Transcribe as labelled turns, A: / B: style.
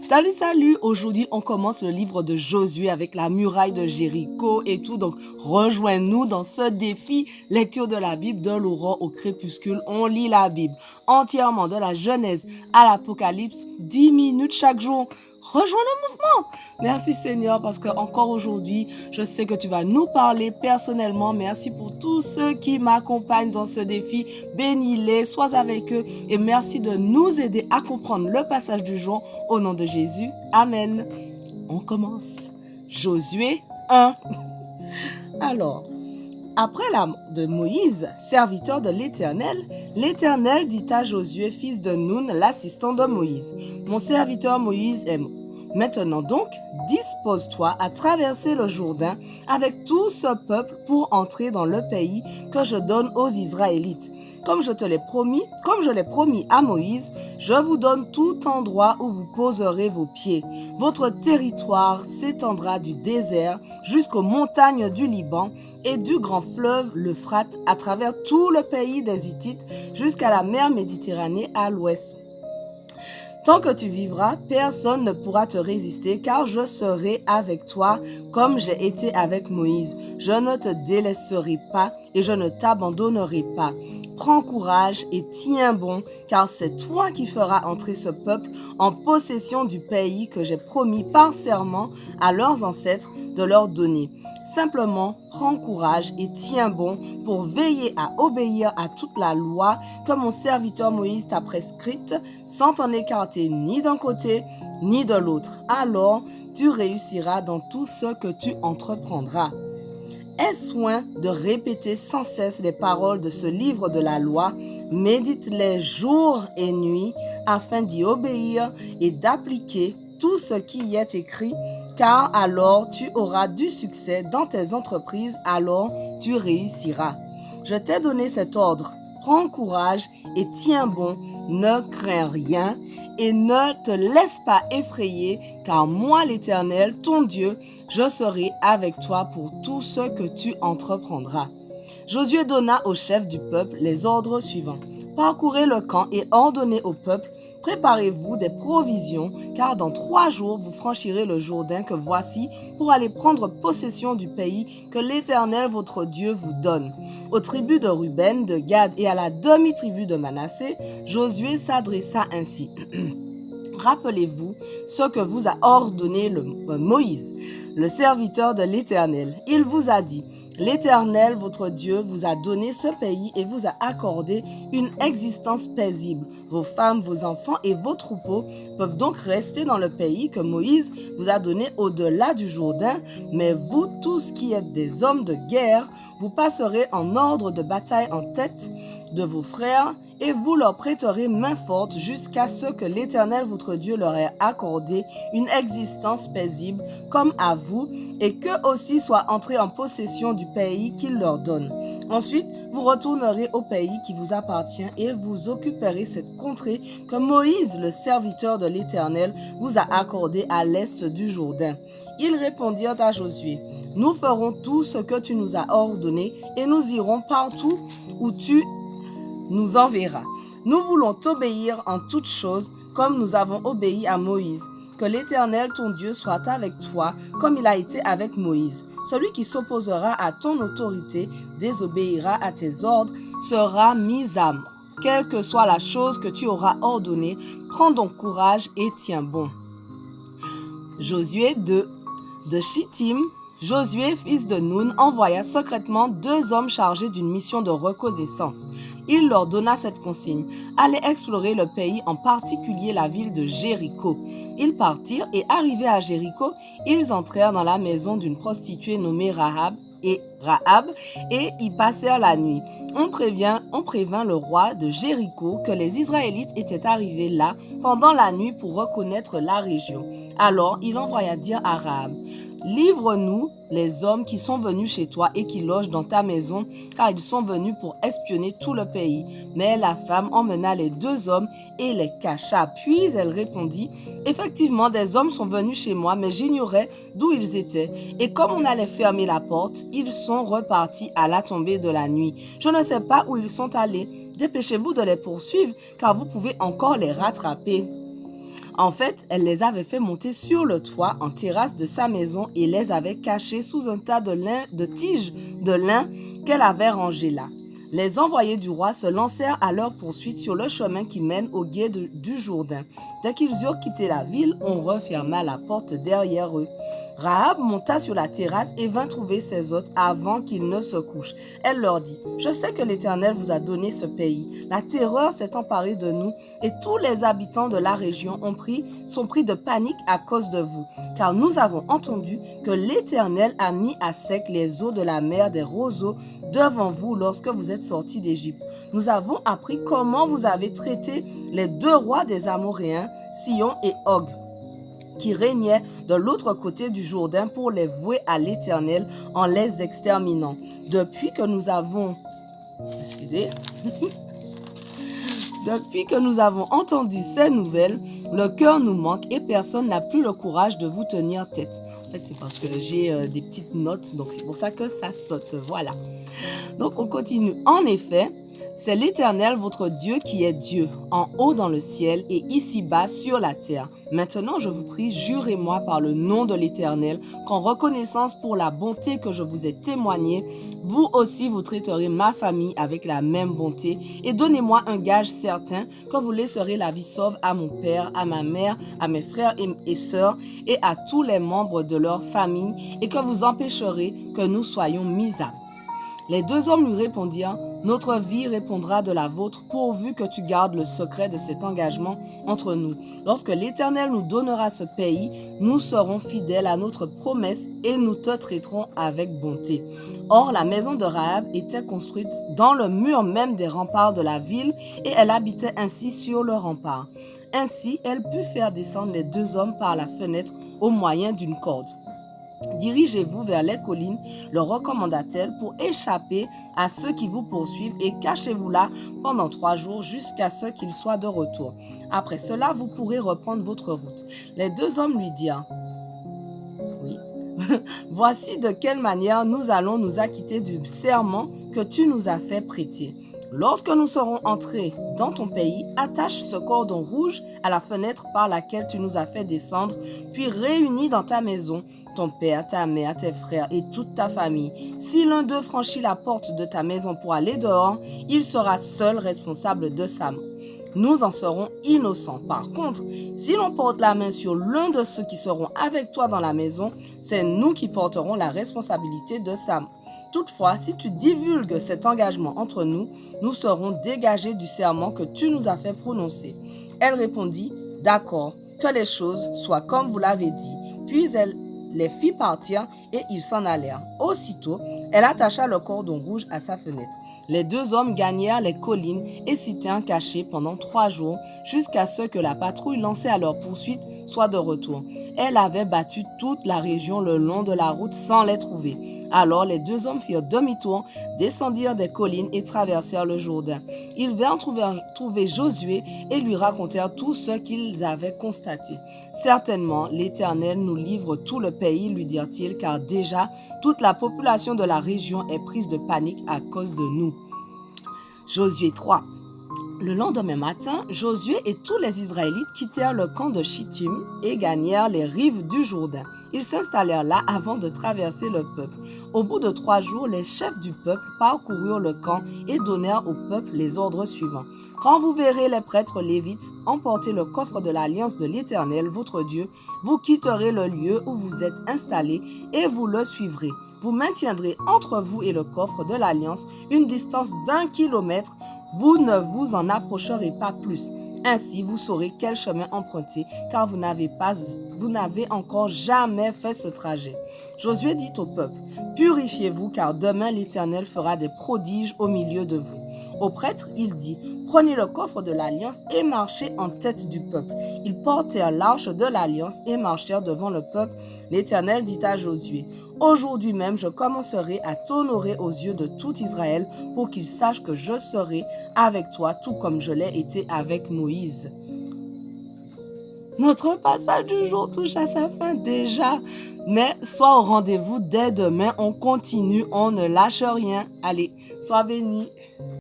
A: Salut, salut! Aujourd'hui, on commence le livre de Josué avec la muraille de Jéricho et tout. Donc, rejoins-nous dans ce défi. Lecture de la Bible de l'aurore au crépuscule. On lit la Bible entièrement de la Genèse à l'Apocalypse, 10 minutes chaque jour. Rejoins le mouvement. Merci Seigneur parce que encore aujourd'hui, je sais que tu vas nous parler personnellement. Merci pour tous ceux qui m'accompagnent dans ce défi. Bénis-les, sois avec eux et merci de nous aider à comprendre le passage du jour au nom de Jésus. Amen. On commence. Josué 1. Alors, après la mort de Moïse, serviteur de l'Éternel, l'Éternel dit à Josué, fils de Nun, l'assistant de Moïse, « Mon serviteur Moïse est mort. Maintenant donc, dispose-toi à traverser le Jourdain avec tout ce peuple pour entrer dans le pays que je donne aux Israélites. Comme je l'ai promis à Moïse, je vous donne tout endroit où vous poserez vos pieds. Votre territoire s'étendra du désert jusqu'aux montagnes du Liban et du grand fleuve l'Euphrate à travers tout le pays des Hittites jusqu'à la mer Méditerranée à l'ouest. Tant que tu vivras, personne ne pourra te résister, car je serai avec toi comme j'ai été avec Moïse. Je ne te délaisserai pas et je ne t'abandonnerai pas. Prends courage et tiens bon, car c'est toi qui feras entrer ce peuple en possession du pays que j'ai promis par serment à leurs ancêtres de leur donner. Simplement, prends courage et tiens bon pour veiller à obéir à toute la loi que mon serviteur Moïse t'a prescrite, sans t'en écarter ni d'un côté ni de l'autre. Alors, tu réussiras dans tout ce que tu entreprendras. Aie soin de répéter sans cesse les paroles de ce livre de la loi, médite-les jour et nuit afin d'y obéir et d'appliquer tout ce qui y est écrit, car alors tu auras du succès dans tes entreprises, alors tu réussiras. Je t'ai donné cet ordre. Prends courage et tiens bon, ne crains rien et ne te laisse pas effrayer, car moi l'Éternel, ton Dieu, je serai avec toi pour tout ce que tu entreprendras. Josué donna aux chefs du peuple les ordres suivants. Parcourez le camp et ordonnez au peuple, préparez-vous des provisions, car dans 3 jours vous franchirez le Jourdain que voici pour aller prendre possession du pays que l'Éternel votre Dieu vous donne. Aux tribus de Ruben, de Gad et à la demi-tribu de Manassé, Josué s'adressa ainsi. Rappelez-vous ce que vous a ordonné Moïse, le serviteur de l'Éternel. Il vous a dit, l'Éternel, votre Dieu, vous a donné ce pays et vous a accordé une existence paisible. Vos femmes, vos enfants et vos troupeaux peuvent donc rester dans le pays que Moïse vous a donné au-delà du Jourdain, mais vous, tous qui êtes des hommes de guerre, vous passerez en ordre de bataille en tête de vos frères et vous leur prêterez main forte jusqu'à ce que l'Éternel votre Dieu leur ait accordé une existence paisible comme à vous et qu'eux aussi soient entrés en possession du pays qu'il leur donne. Ensuite, vous retournerez au pays qui vous appartient et vous occuperez cette contrée que Moïse, le serviteur de l'Éternel, vous a accordée à l'est du Jourdain. Ils répondirent à Josué, « Nous ferons tout ce que tu nous as ordonné et nous irons partout où tu nous enverras. Nous voulons t'obéir en toutes choses comme nous avons obéi à Moïse. Que l'Éternel, ton Dieu, soit avec toi comme il a été avec Moïse. Celui qui s'opposera à ton autorité, désobéira à tes ordres, sera mis à mort. Quelle que soit la chose que tu auras ordonnée, prends donc courage et tiens bon. » Josué 2. De Chittim, Josué, fils de Nun, envoya secrètement 2 hommes chargés d'une mission de reconnaissance. Il leur donna cette consigne, « Allez explorer le pays, en particulier la ville de Jéricho. » Ils partirent et arrivés à Jéricho, ils entrèrent dans la maison d'une prostituée nommée Rahab et y passèrent la nuit. On prévint le roi de Jéricho que les Israélites étaient arrivés là pendant la nuit pour reconnaître la région. Alors il envoya dire à Rahab, « Livre-nous les hommes qui sont venus chez toi et qui logent dans ta maison, car ils sont venus pour espionner tout le pays. » Mais la femme emmena les 2 hommes et les cacha. Puis elle répondit, « Effectivement, des hommes sont venus chez moi, mais j'ignorais d'où ils étaient. Et comme on allait fermer la porte, ils sont repartis à la tombée de la nuit. Je ne sais pas où ils sont allés. Dépêchez-vous de les poursuivre, car vous pouvez encore les rattraper. » En fait, elle les avait fait monter sur le toit en terrasse de sa maison et les avait cachés sous un tas de tiges de lin qu'elle avait rangé là. Les envoyés du roi se lancèrent à leur poursuite sur le chemin qui mène au gué du Jourdain. Dès qu'ils eurent quitté la ville, on referma la porte derrière eux. Rahab monta sur la terrasse et vint trouver ses hôtes avant qu'ils ne se couchent. Elle leur dit, « Je sais que l'Éternel vous a donné ce pays. La terreur s'est emparée de nous et tous les habitants de la région sont pris de panique à cause de vous. Car nous avons entendu que l'Éternel a mis à sec les eaux de la mer des roseaux devant vous lorsque vous êtes sortis d'Égypte. Nous avons appris comment vous avez traité les deux rois des Amoréens, Sihon et Og, qui régnaient de l'autre côté du Jourdain pour les vouer à l'Éternel en les exterminant. Depuis que nous avons entendu ces nouvelles, le cœur nous manque et personne n'a plus le courage de vous tenir tête. » En fait, c'est parce que j'ai des petites notes, donc c'est pour ça que ça saute. Voilà. Donc, on continue. En effet, c'est l'Éternel, votre Dieu, qui est Dieu, en haut dans le ciel et ici-bas sur la terre. Maintenant, je vous prie, jurez-moi par le nom de l'Éternel, qu'en reconnaissance pour la bonté que je vous ai témoignée, vous aussi vous traiterez ma famille avec la même bonté, et donnez-moi un gage certain que vous laisserez la vie sauve à mon père, à ma mère, à mes frères et sœurs, et à tous les membres de leur famille, et que vous empêcherez que nous soyons misables. Les deux hommes lui répondirent, « Notre vie répondra de la vôtre, pourvu que tu gardes le secret de cet engagement entre nous. Lorsque l'Éternel nous donnera ce pays, nous serons fidèles à notre promesse et nous te traiterons avec bonté. » Or, la maison de Rahab était construite dans le mur même des remparts de la ville et elle habitait ainsi sur le rempart. Ainsi, elle put faire descendre les deux hommes par la fenêtre au moyen d'une corde. « Dirigez-vous vers les collines, leur recommanda-t-elle, pour échapper à ceux qui vous poursuivent et cachez-vous là pendant 3 jours jusqu'à ce qu'ils soient de retour. Après cela, vous pourrez reprendre votre route. » Les deux hommes lui dirent, « Oui, voici de quelle manière nous allons nous acquitter du serment que tu nous as fait prêter. Lorsque nous serons entrés dans ton pays, attache ce cordon rouge à la fenêtre par laquelle tu nous as fait descendre, puis réunis dans ta maison ton père, ta mère, tes frères et toute ta famille. Si l'un d'eux franchit la porte de ta maison pour aller dehors, il sera seul responsable de sa mort. Nous en serons innocents. Par contre, si l'on porte la main sur l'un de ceux qui seront avec toi dans la maison, c'est nous qui porterons la responsabilité de sa mort. Toutefois, si tu divulgues cet engagement entre nous, nous serons dégagés du serment que tu nous as fait prononcer. » Elle répondit, « D'accord, que les choses soient comme vous l'avez dit. » Puis elle les fit partir et ils s'en allèrent. Aussitôt, elle attacha le cordon rouge à sa fenêtre. Les deux hommes gagnèrent les collines et s'y tinrent cachés pendant 3 jours jusqu'à ce que la patrouille lancée à leur poursuite soit de retour. Elle avait battu toute la région le long de la route sans les trouver. Alors les deux hommes firent demi-tour, descendirent des collines et traversèrent le Jourdain. Ils vinrent trouver Josué et lui racontèrent tout ce qu'ils avaient constaté. « Certainement, l'Éternel nous livre tout le pays, lui dirent-ils, car déjà toute la population de la région est prise de panique à cause de nous. » Josué 3. Le lendemain matin, Josué et tous les Israélites quittèrent le camp de Chittim et gagnèrent les rives du Jourdain. Ils s'installèrent là avant de traverser le peuple. Au bout de 3 jours, les chefs du peuple parcoururent le camp et donnèrent au peuple les ordres suivants. « Quand vous verrez les prêtres lévites emporter le coffre de l'alliance de l'Éternel, votre Dieu, vous quitterez le lieu où vous êtes installés et vous le suivrez. Vous maintiendrez entre vous et le coffre de l'alliance une distance d'1 kilomètre. Vous ne vous en approcherez pas plus. Ainsi, vous saurez quel chemin emprunter, car vous n'avez encore jamais fait ce trajet. » Josué dit au peuple, « Purifiez-vous, car demain l'Éternel fera des prodiges au milieu de vous. » Aux prêtres, il dit, « Prenez le coffre de l'alliance et marchez en tête du peuple. » Ils portèrent l'arche de l'alliance et marchèrent devant le peuple. L'Éternel dit à Josué, « Aujourd'hui même, je commencerai à t'honorer aux yeux de tout Israël pour qu'ils sachent que je serai avec toi, tout comme je l'ai été avec Moïse. » Notre passage du jour touche à sa fin déjà. Mais sois au rendez-vous dès demain. On continue, on ne lâche rien. Allez, sois bénis.